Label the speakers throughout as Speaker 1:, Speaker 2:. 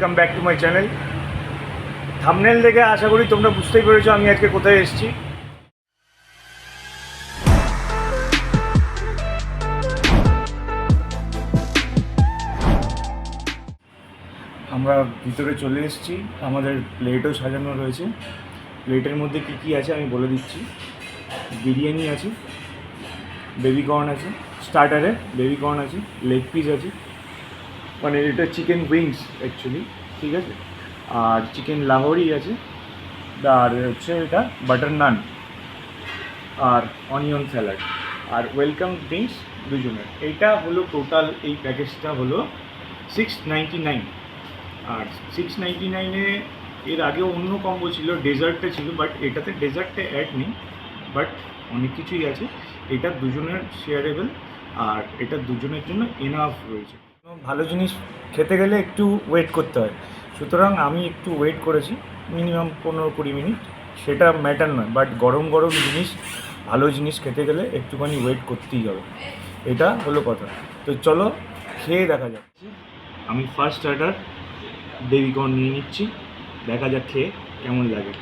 Speaker 1: Welcome back to my channel. Thumbnail দেখে আশা করি তোমরা বুঝতেই পেরেছো আমি আজকে কোথায় এসেছি। আমরা ভিতরে চলে এসেছি, আমাদের প্লেটও সাজানো রয়েছে। প্লেটের মধ্যে কী কী আছে আমি বলে দিচ্ছি। বিরিয়ানি আছে, বেবি কর্ন আছে, স্টার্টারে বেবি কর্ন আছে, লেগ পিস আছে, মানে এটা চিকেন উইংস অ্যাকচুয়ালি, ঠিক আছে। আর চিকেন লাহোরি আছে, আর হচ্ছে এটা বাটার নান আর অনিয়ন স্যালাড আর ওয়েলকাম ড্রিঙ্কস দুজনের। এইটা হলো টোটাল, এই প্যাকেজটা হলো 699। আর 699-এ এর আগেও অন্য কম্বো ছিল, ডেজার্টটা ছিল, বাট এটাতে ডেজার্টটা অ্যাড নেই, বাট অনেক কিছুই আছে। এটা দুজনের শেয়ারেবল আর এটা দুজনের জন্য এনাফ রয়েছে। ভালো জিনিস খেতে গেলে একটু ওয়েট করতে হয়, সুতরাং আমি একটু ওয়েট করেছি মিনিমাম 15-20 মিনিট। সেটা ম্যাটার নয়, বাট গরম গরম জিনিস, ভালো জিনিস খেতে গেলে একটুখানি ওয়েট করতেই হবে, এটা হলো কথা। তো চলো খেয়ে দেখা যাচ্ছে। আমি ফার্স্ট স্টার্টার বেবি কর্ন নিয়ে নিচ্ছি, দেখা যাক খেয়ে কেমন লাগে।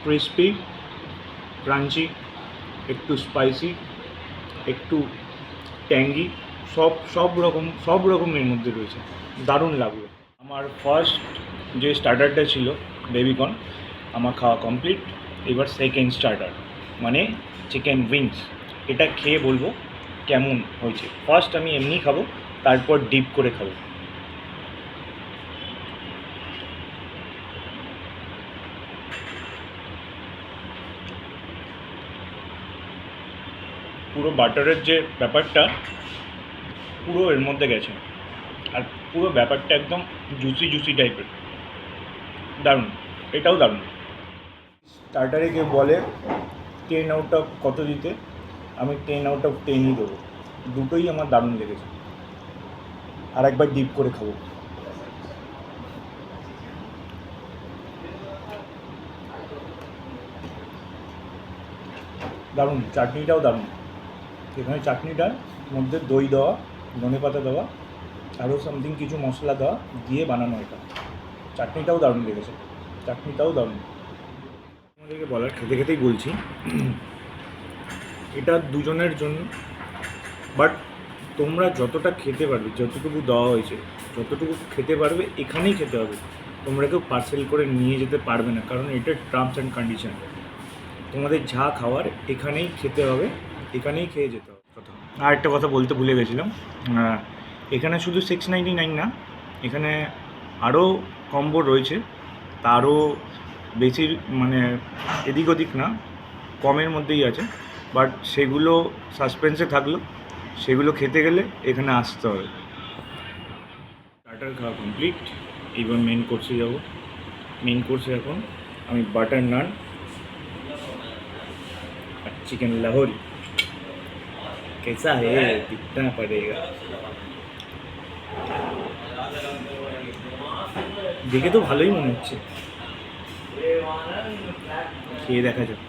Speaker 1: ক্রিস্পি, ক্রাঞ্চি, একটু স্পাইসি, একটু ট্যাঙ্গি, সব রকমের মধ্যে রয়েছে, দারুণ লাগলো। আমার ফার্স্ট যে স্টার্টারটা ছিল বেবিকর্ন, আমার খাওয়া কমপ্লিট। এবার সেকেন্ড স্টার্টার মানে চিকেন উইংস, এটা খেয়ে বলবো কেমন হয়েছে। ফার্স্ট আমি এমনি খাবো, তারপর ডিপ করে খাবো। পুরো বাটারের যে ব্যাপারটা পুরো এর মধ্যে গেছে, আর পুরো ব্যাপারটা একদম জুসি টাইপের, দারুণ। এটাও দারুণ। স্টার্টারে কেউ বলে 10 আউট অফ কত দিতে, আমি 10 আউট অফ 10ই দেবো। দুটোই আমার দারুণ লেগেছে। আর একবার ডিপ করে খাবো। দারুণ, চাটনিটাও দারুণ। এখানে চাটনিটার মধ্যে দই দেওয়া, ধনে পাতা দেওয়া, আরও সামথিং কিছু মশলা দেওয়া দিয়ে বানানো এটা। চাটনিটাও দারুণ লেগেছে, চাটনিটাও দারুণ। আমাদেরকে বলার খেতে খেতেই বলছি, এটা দুজনের জন্য, বাট তোমরা যতটা খেতে পারবে, যতটুকু দেওয়া হয়েছে যতটুকু খেতে পারবে এখানেই খেতে হবে। তোমরা কেউ পার্সেল করে নিয়ে যেতে পারবে না, কারণ এটা টার্মস অ্যান্ড কন্ডিশন। তোমাদের যা খাওয়ার এখানেই খেতে হবে, এখানেই খেয়ে যেতে হবে। কথা আর একটা কথা বলতে ভুলে গেছিলাম, এখানে শুধু 699 না, এখানে আরও কম্বো রয়েছে, তারও বেশি, মানে এদিক ওদিক না, কমের মধ্যেই আছে, বাট সেগুলো সাসপেন্সে থাকলো। সেগুলো খেতে গেলে এখানে আসতে হবে। স্টার্টার খাওয়া কমপ্লিট, এবার মেন কোর্সে যাব। মেন কোর্সে এখন আমি বাটার নান আর চিকেন লাহোরি। कैसा है दिखना पड़ेगा, দেখে তো ভালোই মনে হচ্ছে, খেয়ে দেখা যাক।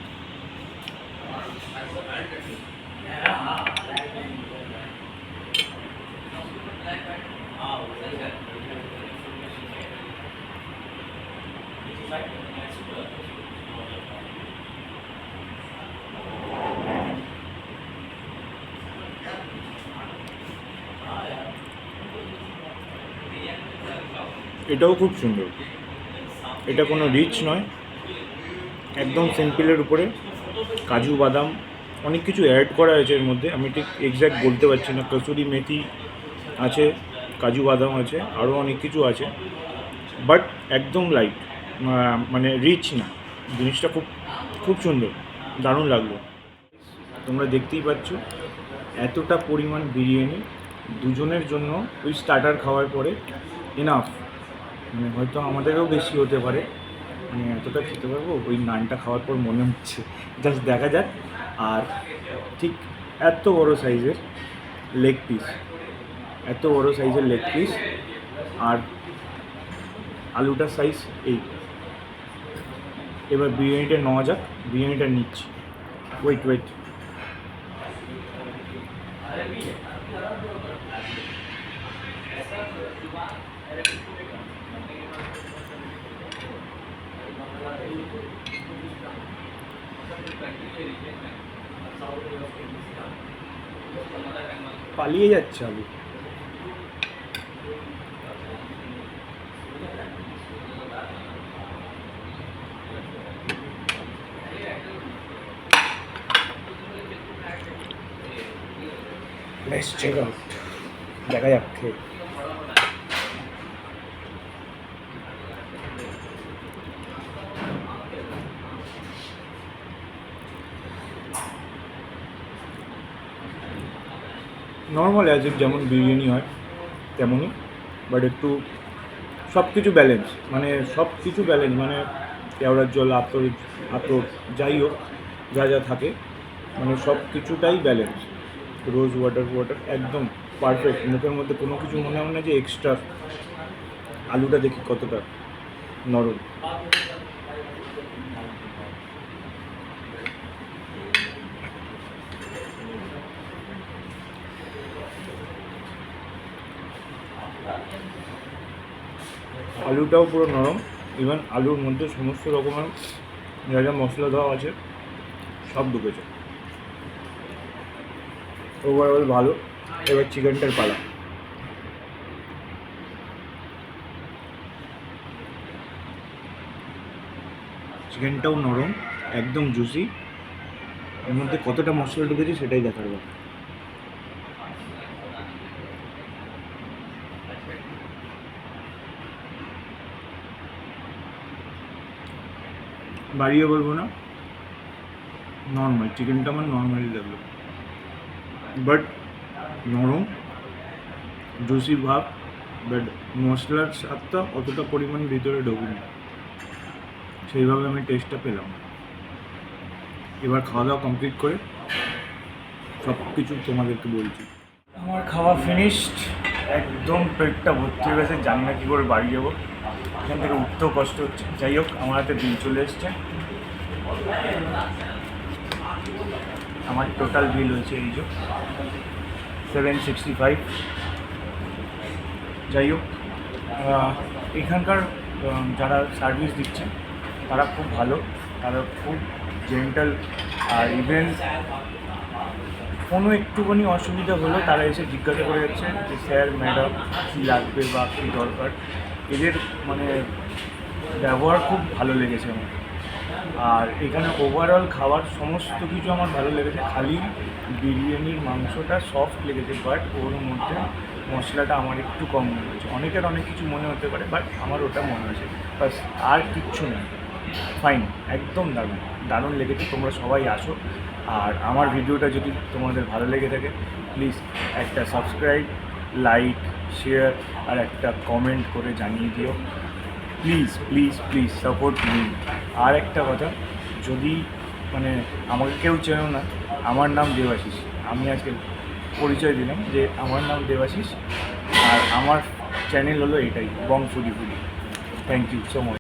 Speaker 1: এটাও খুব সুন্দর, এটা কোনো রিচ নয়, একদম সিম্পলের উপরে। কাজু বাদাম অনেক কিছু অ্যাড করা হয়েছে এর মধ্যে, আমি ঠিক এক্স্যাক্ট বলতে পারছি না। কসুরি মেথি আছে, কাজু বাদাম আছে, আরও অনেক কিছু আছে, বাট একদম লাইট, মানে রিচ না। জিনিসটা খুব খুব সুন্দর, দারুণ লাগলো। তোমরা দেখতেই পাচ্ছ এতটা পরিমাণ বিরিয়ানি দুজনের জন্য, ওই স্টার্টার খাওয়ার পরে এনাফ। মানে হয়তো আমাদেরও বেশি হতে পারে, মানে এতটা খেতে পারবো ওই নানটা খাওয়ার পর মনে হচ্ছে। জাস্ট দেখা যাক। আর ঠিক এত বড় সাইজের লেগ পিস, এত বড় সাইজের লেগ পিস, আর আলুটার সাইজ এই এবার বিরিয়ানিটা নেওয়া যাক, বিরিয়ানিটা নিচ্ছি। ওয়েট পালিয়ে যাচ্ছে আলু। Let's check out. দেখা যাক খেয়ে। নর্মাল অ্যাজ ইফ যেমন বিরিয়ানি হয় তেমনই, বাট একটু সব কিছু ব্যালেন্স, মানে কেওড়ার জল, আতর যাই হোক, যা থাকে, মানে সব কিছুটাই ব্যালেন্স। রোজ ওয়াটার একদম পারফেক্ট। মুখের মধ্যে কোনো কিছু মনে হয় না যে এক্সট্রা। আলুটা দেখি কতটা নরম। আলুটাও পুরো নরম, ইভেন আলুর মধ্যে সমস্ত রকমের যা যা মশলা দেওয়া আছে সব ঢুকেছে। ওভারঅল ভালো। এবার চিকেনটার পালা। চিকেনটাও নরম, একদম জুসি। এর মধ্যে কতটা মশলা ঢুকেছে সেটাই দেখার ব্যাপার। বাড়িয়ে বলবো না, নর্মাল চিকেনটা আমার নর্মালি লাগলো, বাট নরম, জুসি ভাব, বাট মশলার স্বাদটা অতটা পরিমাণ ভিতরে ঢোকেনি, সেইভাবে আমি টেস্টটা পেলাম। এবার খাওয়া দাওয়া কমপ্লিট করে সব কিছু তোমাদেরকে বলছি। আমার খাওয়া ফিনিশড, একদম পেটটা ভর্তি হয়ে গেছে, জানি না কী করে বাড়ি যাবো, এখান থেকে উঠতেও কষ্ট হচ্ছে। যাই হোক, আমার হাতে বিল চলে এসছে। আমার টোটাল বিল হয়েছে এই যে 765। যাই হোক, এখানকার যারা সার্ভিস দিচ্ছে তারা খুব ভালো, তারা খুব জেন্টাল। আর ইভেন কোনো একটুখানি অসুবিধা হলে তারা এসে জিজ্ঞাসা করে যাচ্ছে যে স্যার ম্যাডাম কী লাগবে বা কী দরকার। এদের মানে ব্যবহার খুব ভালো লেগেছে আমার। আর এখানে ওভারঅল খাওয়ার সমস্ত কিছু আমার ভালো লেগেছে, খালি বিরিয়ানির মাংসটা সফট লেগেছে, বাট ওর মধ্যে মশলাটা আমার একটু কম মনে হয়েছে। অনেকের অনেক কিছু মনে হতে পারে, বাট আমার ওটা মনে হয়েছে, বাস আর কিচ্ছু নেই। ফাইন, একদম দারুণ লেগেছে। তোমরা সবাই আসো, আর আমার ভিডিওটা যদি তোমাদের ভালো লেগে থাকে প্লিজ একটা সাবস্ক্রাইব, লাইক, শেয়ার আর একটা কমেন্ট করে জানিয়ে দিও। Please support me. আর একটা কথা, যদি মানে আমাকে কেউ চেনো না, আমার নাম দেবাশিস। আমি আজকে পরিচয় দিলাম যে আমার নাম দেবাশিস, আর আমার চ্যানেল হলো এটাই, Bong foodie. Thank you so much.